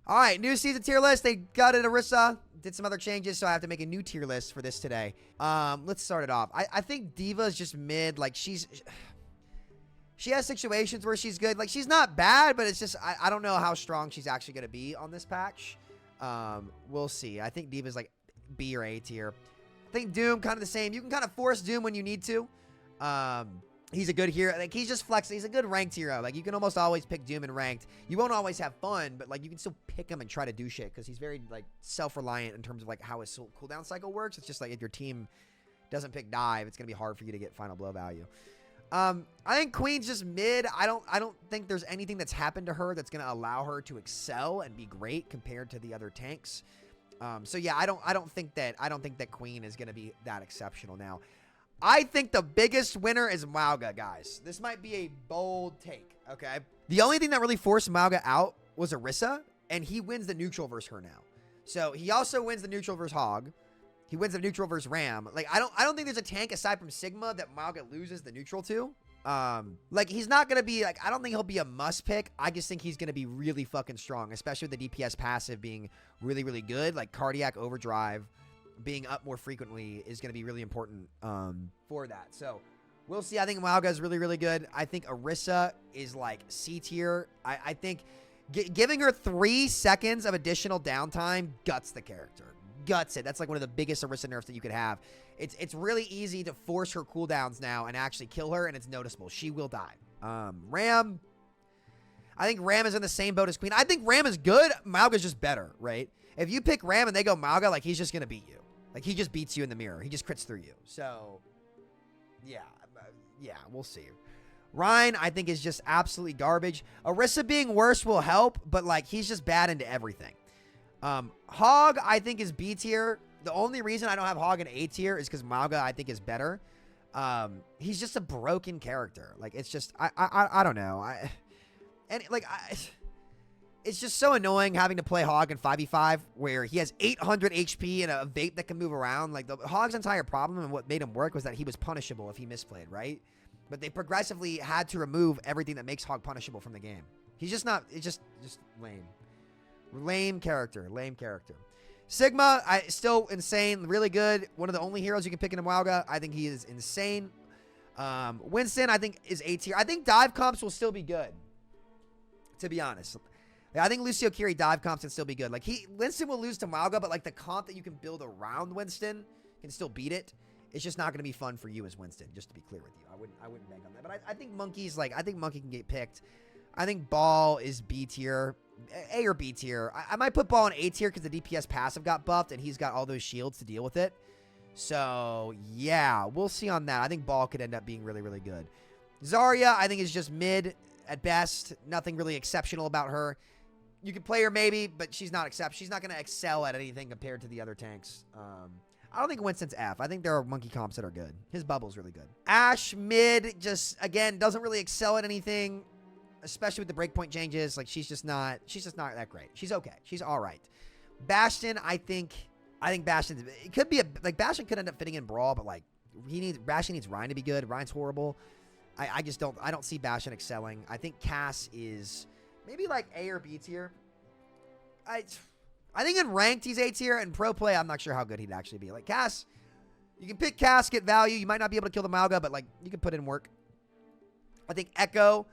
All right, new season tier list. They gutted Orisa. Did some other changes, so I have to make a new tier list for this today. Let's start it off. I think D.Va is just mid. Like, she has situations where she's good. Like, she's not bad, but it's just, I don't know how strong she's actually going to be on this patch. We'll see. I think D.Va's like B or A tier. I think Doom, kind of the same. You can kind of force Doom when you need to. He's a good hero. Like, he's just flexing. He's a good ranked hero. Like, you can almost always pick Doom in ranked. You won't always have fun, but, like, you can still pick him and try to do shit because he's very, like, self-reliant in terms of, like, how his cooldown cycle works. It's just, like, if your team doesn't pick dive, it's going to be hard for you to get final blow value. I think Queen's just mid. I don't think there's anything that's happened to her that's going to allow her to excel and be great compared to the other tanks. So, yeah, I don't think that Queen is going to be that exceptional now. I think the biggest winner is Mauga, guys. This might be a bold take, okay? The only thing that really forced Mauga out was Orisa, and he wins the neutral versus her now. So he also wins the neutral versus Hog. He wins the neutral versus Ram. Like, I don't think there's a tank aside from Sigma that Mauga loses the neutral to. Like, he's not going to be, like, I don't think he'll be a must pick. I just think he's going to be really fucking strong, especially with the DPS passive being really, really good. Like, Cardiac Overdrive being up more frequently is going to be really important for that. So we'll see. I think Mauga is really, really good. I think Orisa is like C tier. I think giving her 3 seconds of additional downtime guts the character. Guts it. That's like one of the biggest Orisa nerfs that you could have. It's really easy to force her cooldowns now and actually kill her, and it's noticeable. She will die. Ram, I think Ram is in the same boat as Queen. I think Ram is good. Mauga's just better, right? If you pick Ram and they go Mauga, like, he's just going to beat you. Like, he just beats you in the mirror. He just crits through you. So, yeah, we'll see. Ryan, I think, is just absolutely garbage. Orisa being worse will help, but, like, he's just bad into everything. Hog, I think, is B tier. The only reason I don't have Hog in A tier is because Mauga, I think, is better. He's just a broken character. Like, it's just, I don't know. It's just so annoying having to play Hog in 5v5 where he has 800 HP and a vape that can move around. Like, the Hog's entire problem and what made him work was that he was punishable if he misplayed, right? But they progressively had to remove everything that makes Hog punishable from the game. He's just not, it's just lame. Lame character. Sigma, still insane, really good. One of the only heroes you can pick in Mauga. I think he is insane. Winston, I think, is A tier. I think dive comps will still be good, to be honest. I think Lucio Kiri dive comps can still be good. Like, Winston will lose to Mauga, but, like, the comp that you can build around Winston can still beat it. It's just not going to be fun for you as Winston, just to be clear with you. I wouldn't bank on that. But I think Monkey's, like, I think Monkey can get picked. I think Ball is B tier. A or B tier. I might put Ball in A tier because the DPS passive got buffed, and he's got all those shields to deal with it. So, yeah, we'll see on that. I think Ball could end up being really, really good. Zarya, I think, is just mid at best. Nothing really exceptional about her. You can play her maybe, but she's not going to excel at anything compared to the other tanks. I don't think Winston's F. I think there are monkey comps that are good. His bubble's really good. Ashe mid, just, again, doesn't really excel at anything, especially with the breakpoint changes. Like, she's just not that great. She's okay. She's all right. Bastion, I think Bastion, it could be like, Bastion could end up fitting in Brawl, but, like, Bastion needs Ryan to be good. Ryan's horrible. I don't see Bastion excelling. I think Cass is maybe like A or B tier. I think in ranked he's A tier, and pro play I'm not sure how good he'd actually be. Like, Cass, you can pick Cass, get value. You might not be able to kill the Mauga, but, like, you can put in work. I think Echo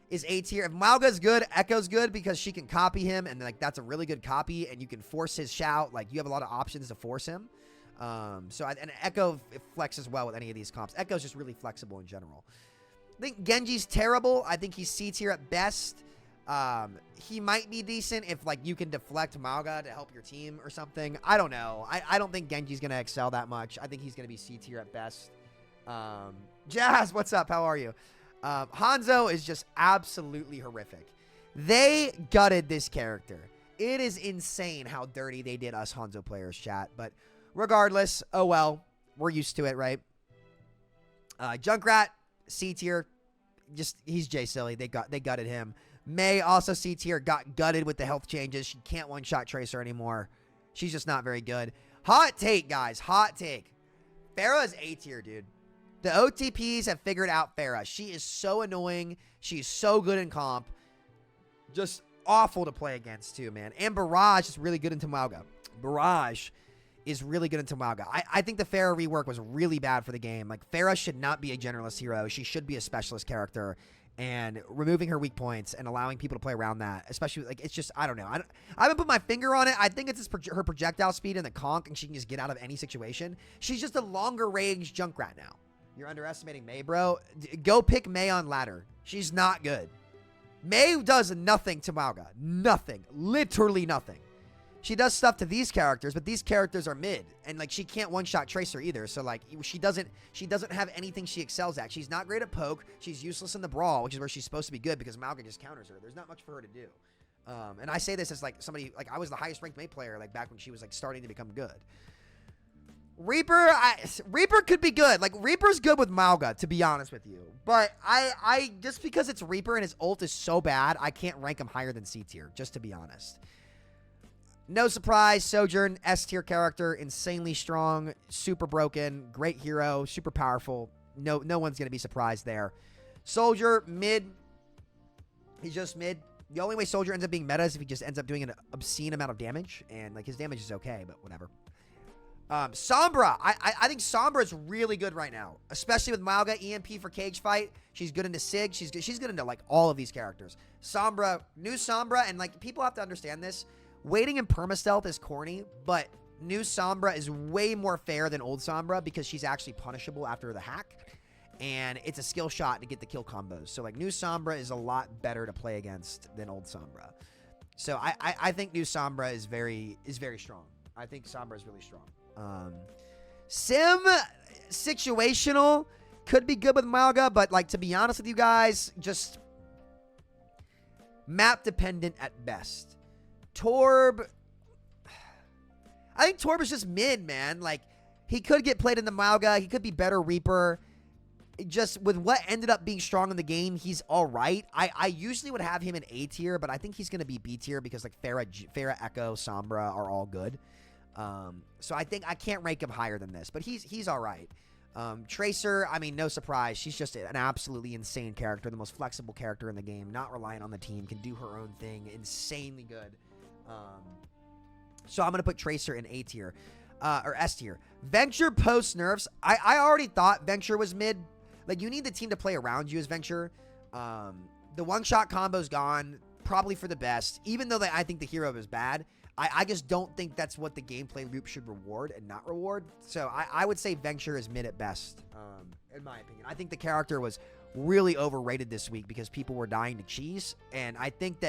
is A tier. If Mauga's good, Echo's good because she can copy him, and, like, that's a really good copy, and you can force his shout. Like, you have a lot of options to force him. And Echo flexes well with any of these comps. Echo's just really flexible in general. I think Genji's terrible. I think he's C tier at best. He might be decent if, like, you can deflect Mauga to help your team or something. I don't know. I don't think Genji's going to excel that much. I think he's going to be C tier at best. Jazz, what's up? How are you? Hanzo is just absolutely horrific. They gutted this character. It is insane how dirty they did us Hanzo players, chat. But regardless, oh well. We're used to it, right? Junkrat, C tier. Just, he's Jay Silly. They gutted him. May, also C tier, got gutted with the health changes. She can't one-shot Tracer anymore. She's just not very good. Hot take, guys. Hot take. Pharah's A tier, dude. The OTPs have figured out Pharah. She is so annoying. She's so good in comp. Just awful to play against too, man. And Barrage is really good in Tamauga. Barrage is really good in Tamauga. I think the Pharah rework was really bad for the game. Like, Pharah should not be a generalist hero. She should be a specialist character. And removing her weak points and allowing people to play around that, especially, like, it's just, I don't know. I haven't put my finger on it. I think it's her projectile speed and the conk, and she can just get out of any situation. She's just a longer range Junkrat now. You're underestimating Mei, bro. Go pick Mei on ladder. She's not good. Mei does nothing to Mauga. Nothing. Literally nothing. She does stuff to these characters, but these characters are mid. And, like, she can't one-shot Tracer either. So, like, she doesn't have anything she excels at. She's not great at poke. She's useless in the brawl, which is where she's supposed to be good because Mauga just counters her. There's not much for her to do. And I say this as, like, somebody, like, I was the highest ranked Mei player, like, back when she was, like, starting to become good. Reaper could be good. Like, Reaper's good with Mauga, to be honest with you. But I just because it's Reaper and his ult is so bad, I can't rank him higher than C tier, just to be honest. No surprise, Sojourn, S tier character, insanely strong, super broken, great hero, super powerful. No one's going to be surprised there. Soldier, mid. He's just mid. The only way Soldier ends up being meta is if he just ends up doing an obscene amount of damage. And, like, his damage is okay, but whatever. Sombra. I think Sombra is really good right now, especially with Mauga, EMP for cage fight. She's good into Sig. She's good into, like, all of these characters. Sombra, new Sombra, and, like, people have to understand this. Waiting in perma-stealth is corny, but new Sombra is way more fair than old Sombra because she's actually punishable after the hack, and it's a skill shot to get the kill combos. So, like, new Sombra is a lot better to play against than old Sombra. So I think new Sombra is very strong. I think Sombra is really strong. Sim, situational, could be good with Mauga, but, like, to be honest with you guys, just map dependent at best. Torb, I think Torb is just mid, man. Like, he could get played in the Mauga. He could be better Reaper. Just with what ended up being strong in the game, he's all right. I usually would have him in A tier, but I think he's going to be B tier because, like, Pharah, Echo, Sombra are all good. So I think I can't rank him higher than this, but he's all right. Tracer, I mean, no surprise. She's just an absolutely insane character, the most flexible character in the game, not reliant on the team, can do her own thing, insanely good. So I'm going to put Tracer in A tier, or S tier. Venture post nerfs. I already thought Venture was mid. Like, you need the team to play around you as Venture. The one-shot combo's gone, probably for the best, even though I think the hero is bad. I just don't think that's what the gameplay loop should reward and not reward. So I would say Venture is mid at best, in my opinion. I think the character was really overrated this week because people were dying to cheese. And I think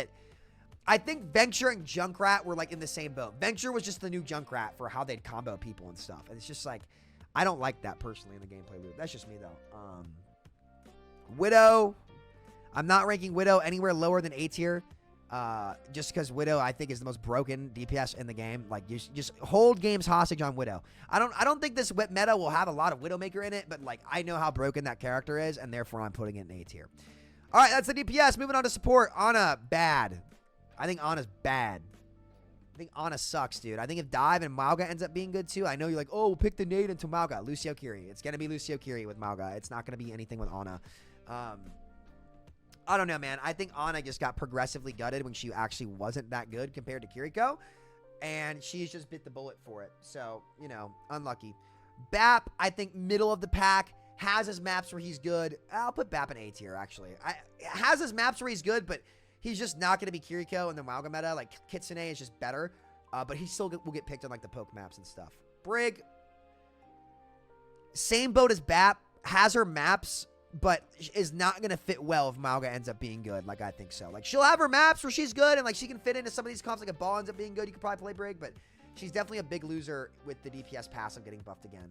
Venture and Junkrat were, like, in the same boat. Venture was just the new Junkrat for how they'd combo people and stuff. And it's just, like, I don't like that personally in the gameplay loop. That's just me, though. Widow. I'm not ranking Widow anywhere lower than A tier. Just because Widow, I think, is the most broken DPS in the game. Like, you just hold games hostage on Widow. I don't think this whip meta will have a lot of Widowmaker in it, but, like, I know how broken that character is, and therefore I'm putting it in A tier. All right, that's the DPS. Moving on to support. Ana, bad. I think Ana's bad. I think Ana sucks, dude. I think if Dive and Mauga ends up being good, too, I know you're like, oh, we'll pick the nade into Mauga. Lucio Kiri. It's going to be Lucio Kiri with Mauga. It's not going to be anything with Ana. I don't know, man. I think Ana just got progressively gutted when she actually wasn't that good compared to Kiriko. And she's just bit the bullet for it. So, you know, unlucky. Bap, I think middle of the pack. Has his maps where he's good. I'll put Bap in A tier, actually. Has his maps where he's good, but he's just not going to be Kiriko in the Mauga meta. Like, Kitsune is just better. But he still will get picked on, like, the poke maps and stuff. Brig, same boat as Bap. Has her maps, but is not going to fit well if Mauga ends up being good. Like, I think so. Like, she'll have her maps where she's good, and, like, she can fit into some of these comps. Like, if Ball ends up being good, you could probably play Brig. But she's definitely a big loser with the DPS passive getting buffed again.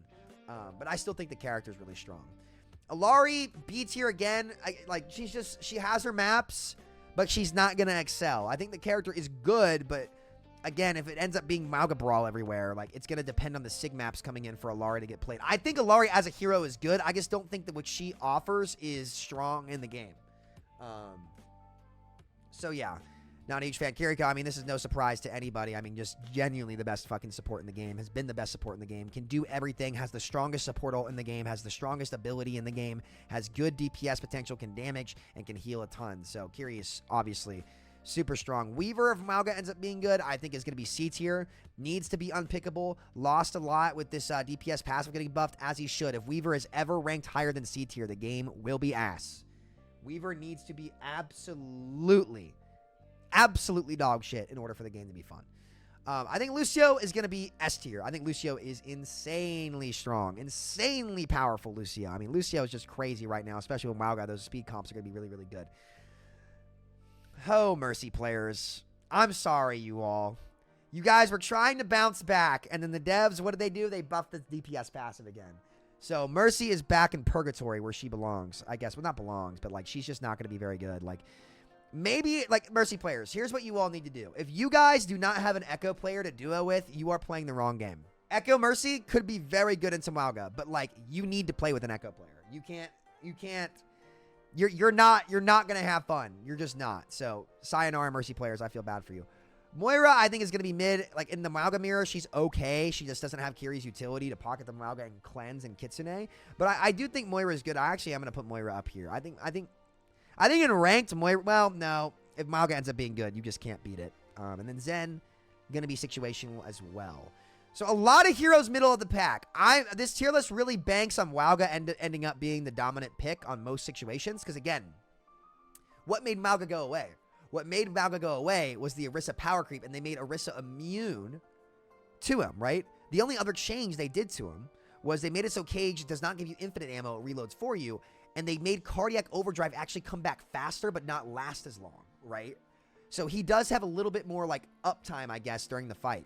But I still think the character is really strong. Alari, B tier again. She has her maps, but she's not going to excel. I think the character is good, but again, if it ends up being Mauga Brawl everywhere, like, it's going to depend on the Sig maps coming in for Alari to get played. I think Alari as a hero is good. I just don't think that what she offers is strong in the game. So, yeah. Not a huge fan. Kiriko, I mean, this is no surprise to anybody. I mean, just genuinely the best fucking support in the game. Has been the best support in the game. Can do everything. Has the strongest support ult in the game. Has the strongest ability in the game. Has good DPS potential. Can damage and can heal a ton. So, Kiri is obviously super strong. Weaver, if Mauga ends up being good, I think is going to be C tier. Needs to be unpickable. Lost a lot with this DPS passive getting buffed, as he should. If Weaver is ever ranked higher than C tier, the game will be ass. Weaver needs to be absolutely dog shit in order for the game to be fun. I think Lucio is going to be S tier. I think Lucio is insanely strong, insanely powerful Lucio. I mean, Lucio is just crazy right now, especially with Mauga. Those speed comps are going to be really, really good. Oh, Mercy players. I'm sorry, you all. You guys were trying to bounce back, and then the devs, what did they do? They buffed the DPS passive again. So Mercy is back in purgatory where she belongs, I guess. Well, not belongs, but, like, she's just not going to be very good. Like, maybe, like, Mercy players, here's what you all need to do. If you guys do not have an Echo player to duo with, you are playing the wrong game. Echo Mercy could be very good in Mauga, but, like, you need to play with an Echo player. You're not going to have fun. You're just not. So, sayonara, Mercy players, I feel bad for you. Moira, I think, is going to be mid. Like, in the Mauga mirror, she's okay. She just doesn't have Kiri's utility to pocket the Mauga and cleanse and Kitsune. But I do think Moira is good. I actually am going to put Moira up here. I think in ranked, Moira, well, no. If Mauga ends up being good, you just can't beat it. And then Zen, going to be situational as well. So, a lot of heroes middle of the pack. This tier list really banks on Mauga ending up being the dominant pick on most situations. Because, again, what made Mauga go away? What made Mauga go away was the Orisa power creep, and they made Orisa immune to him, right? The only other change they did to him was they made it so Cage does not give you infinite ammo, it reloads for you, and they made Cardiac Overdrive actually come back faster but not last as long, right? So he does have a little bit more, like, uptime, I guess, during the fight.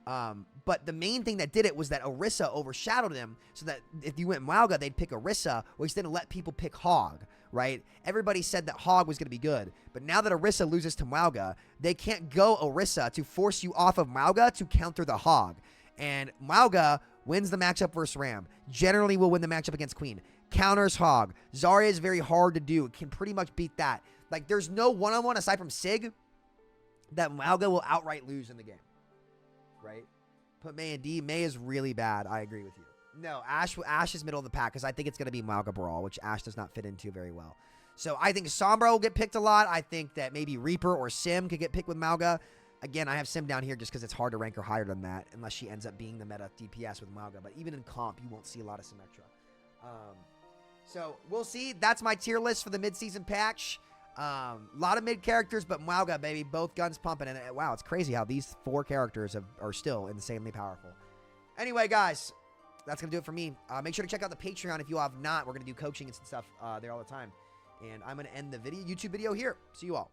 But the main thing that did it was that Orisa overshadowed him, so that if you went Mauga, they'd pick Orisa, which didn't let people pick Hog, right? Everybody said that Hog was going to be good, but now that Orisa loses to Mauga, they can't go Orisa to force you off of Mauga to counter the Hog. And Mauga wins the matchup versus Ram, generally will win the matchup against Queen, counters Hog. Zarya is very hard to do, can pretty much beat that. Like, there's no one-on-one aside from Sig that Mauga will outright lose in the game. Right? Put Mei in D. Mei is really bad. I agree with you. No, Ashe is middle of the pack because I think it's going to be Mauga Brawl, which Ashe does not fit into very well. So I think Sombra will get picked a lot. I think that maybe Reaper or Sim could get picked with Mauga. Again, I have Sim down here just because it's hard to rank her higher than that unless she ends up being the meta DPS with Mauga. But even in comp, you won't see a lot of Symmetra. So we'll see. That's my tier list for the mid-season patch. A lot of mid characters, but Mauga, baby, both guns pumping. And wow, it's crazy how these 4 characters are still insanely powerful. Anyway, guys, that's going to do it for me. Make sure to check out the Patreon if you have not. We're going to do coaching and stuff there all the time. And I'm going to end the YouTube video here. See you all.